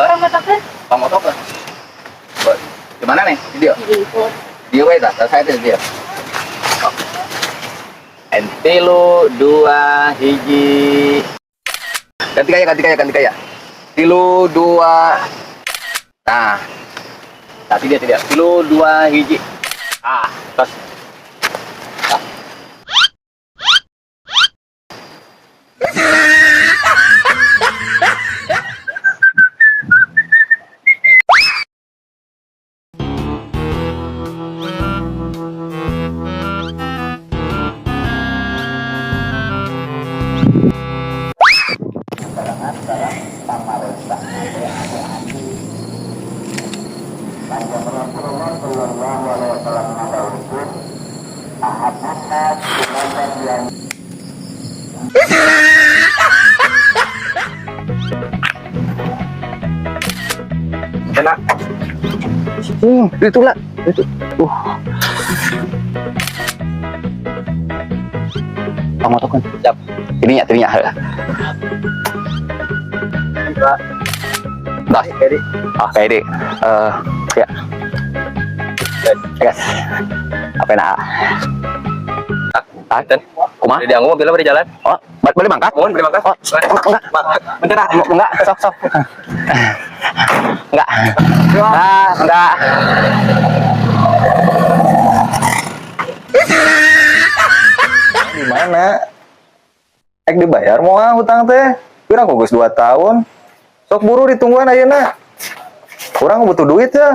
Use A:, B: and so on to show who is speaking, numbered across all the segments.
A: Pamotokan.
B: Pamotokan. Di mana nih? Video. Dia wae dah, saya teh dia. Ente lu 2 hiji. Ganti kaya. Tilu 2. Nah. Tadi dia tidak. Tilu 2 hiji. Terus. Enak. Itulah. Itu. Pamotokan. Siap. Ininya. Das. Kayak di. Ya. Yes. Apa nak? Dan kumah di anggung mobilnya di jalan. Oh, boleh mangkat? Boleh mangkat. Oh, enggak. Bentar, enggak. Sok. Enggak. Enggak.
C: Di mana? Dibayar mau hutang teh. Kurang gugus 2 tahun. Sok buru ditungguan ayeuna. Kurang butuh duit ya.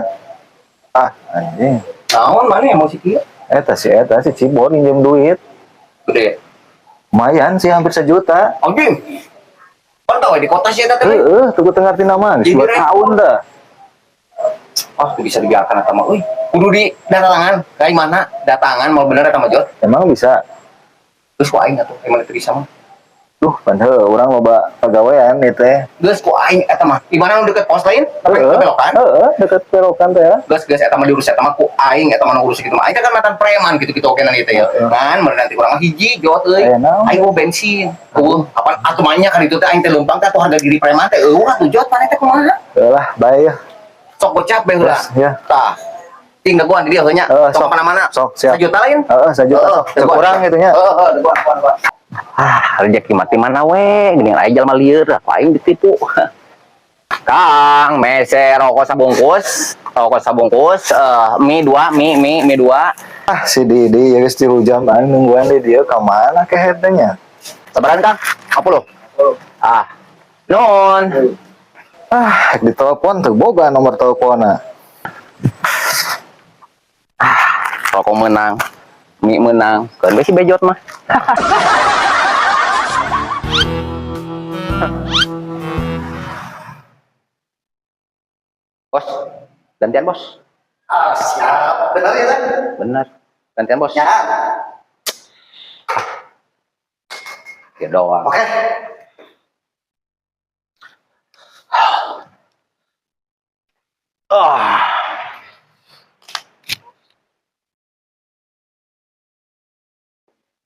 C: Anjing.
B: Naon mana emosi kieu?
C: Eta si Cibor minjem duit.
B: Gede.
C: Lumayan sih hampir 1 juta.
B: Anjing. Pantau di kota sih eta teh.
C: Tuh tengah nama 2 tahun dah.
B: Bisa dibiarkan eta mah euy. Kudu di datangan. Kayak mana? Datangan mau bener eta mah Jot.
C: Emang bisa.
B: Terus ku aing atuh emang terisa mah.
C: Pan urang loba pagawean ieu teh.
B: Geus ku aing eta mah. Di mana deket pos lain? Tapi belokan.
C: Deket belokan teh ya.
B: Geus eta mah diurus eta mah ku aing eta mah ngurus kitu mah. Aing kan mantan preman gitu okenan ieu teh ya. Kan mun nanti urang hiji Jot euy. Aing mau bensin. Apaan atuh mahnya kan itu teh aing teh leumpang teh atuh harga diri preman teh atuh Jot pane teh kumaha?
C: Lah bae ya.
B: Sok gocap bae heula.
C: Ya.
B: Tah. Tinggal gua di dia heunya. Sok mana-mana.
C: Sok siap.
B: 1 juta lain?
C: 1 juta. Kurang gitu nya.
B: Gua. Rezeki mati mana we, gini aja jelema lieur, aku aing ditipu. Kang, mese rokok sabungkus, mie 2.
C: Si Didi ya geus 3 jam nungguan di dia ka mana ke hetanya?
B: Sabaran Kang, 40. Nun.
C: Di telepon teu boga nomor teleponna.
B: Rokok menang, mie menang, kan besi bejot mah. Bos, gantian bos.
A: Siap. Benar ya kan?
B: Bener, gantian bos.
A: Ya.
B: Ya doang.
A: Oke.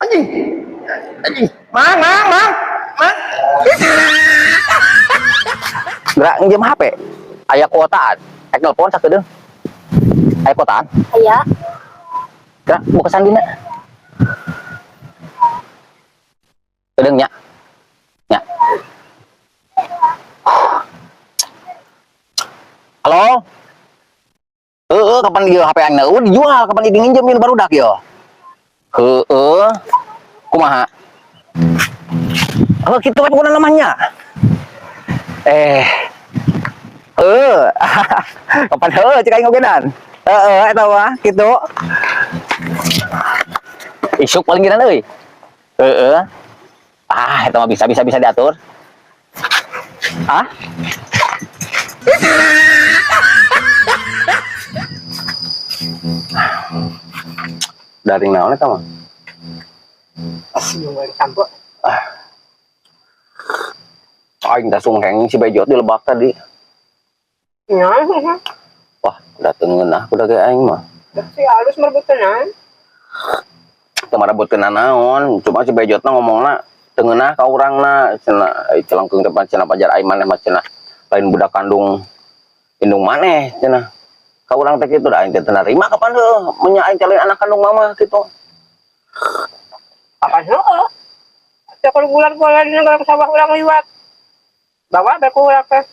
B: Anjing. Mang. Gerak njem HP. Aya kuotaan. Telepon sakedeung. Aya kuotaan?
D: Aya.
B: Gerak buka sandina. Kedeung nya. Halo? Kapan ieu HP aing dijual, kapan dinginjemin barudak ieu? Kumaha? Gitu we pokona namanya. Kapan cek aing ogenan? Eta mah kitu. Isuk paling geunan euy. Eta mah bisa diatur. Daring naon eta mah?
A: Asing we kantor.
B: Aing teh sungheng si Bejot di Lebak tadi.
A: Ya.
B: Wah, udah tengeunah kuda ge aing mah.
A: Si halus merebutkeun.
B: Teu marebutkeun naon, cuma si Bejotna ngomongna tengeunah ka urangna cenah celengkeung depan cenah pajar aing maneh mah cenah. lain budak kandung indung maneh cenah. Ka urang teh kitu da aing teh terima kapan heuh mun aing calin anak kandung mama gitu.
A: Apa heuh? Setiap bulan-bulan di negara sawah urang liwat. Bawa beku urang teh.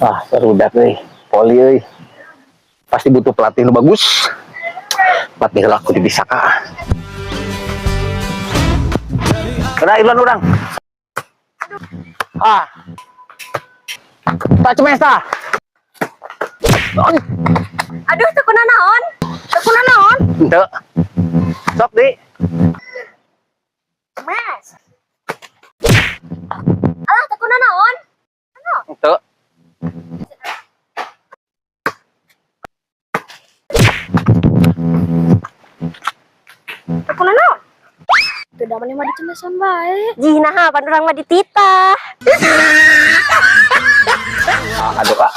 B: Ah, serudak euy. Poli euy. Pasti butuh pelatih nu bagus. Pelatih laku di Bisaka. Kena ilan orang. Ah. Tak cemes tah.
D: Aduh, tekuna naon? Tekuna naon?
B: Henteu. Sok di.
D: Mas. Alah, tekuna naon?
B: Henteu.
D: Tekuna naon? Tidak mana mah dicemesan bae. Jihna pan urang mah dititah.
B: Aduh, Kak.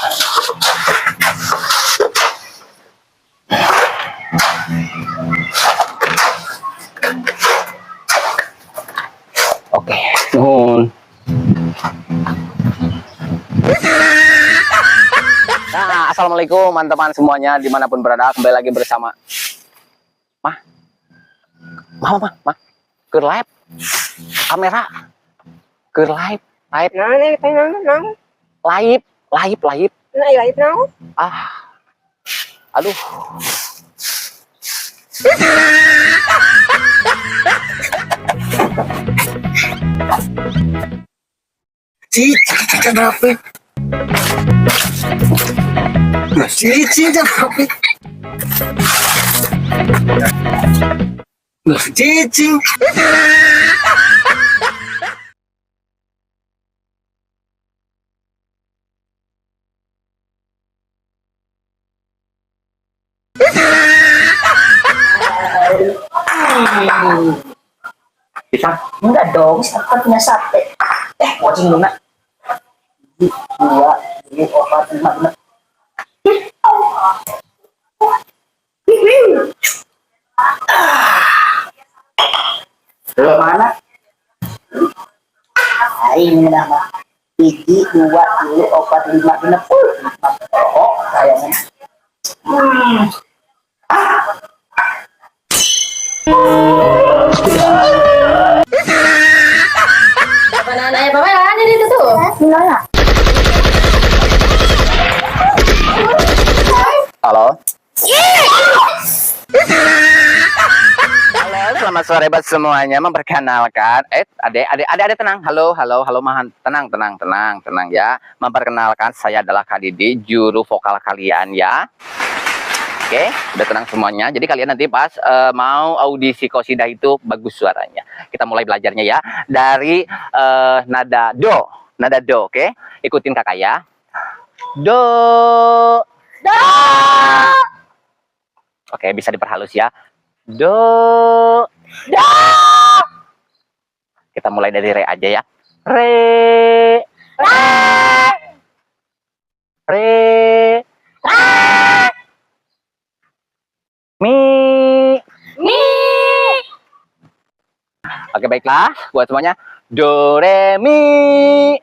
B: Oke, nuhun. Nah, assalamualaikum teman-teman semuanya dimanapun berada, kembali lagi bersama Mah, ke live kamera, ke live,
A: Nah, ini nang.
B: live.
A: Nah, live nang.
B: Ah, aduh. Cici kenapa? Cici kenapa? Cici. Bisa?
E: Enggak dong, kan punya sate. Wajib luna. 2, 3, 4, 5, 6. Mana? Ini nama. 1, 2, 3, 4, 5, 6. Oh, kayaknya.
D: Banana pameran ini tuh.
E: Gimana?
B: Halo. Halo, selamat sore buat semuanya. Memperkenalkan, adek tenang. Halo, mahan, tenang ya. Memperkenalkan, saya adalah Kak Didi, juru vokal kalian ya. Oke, udah tenang semuanya. Jadi kalian nanti pas mau audisi qosidah itu bagus suaranya. Kita mulai belajarnya ya dari nada do, oke? Ikutin kakak ya. Do. Oke, bisa diperhalus ya. Do. Kita mulai dari re aja ya. Re. Mi. Oke, baiklah buat semuanya. Do re mi.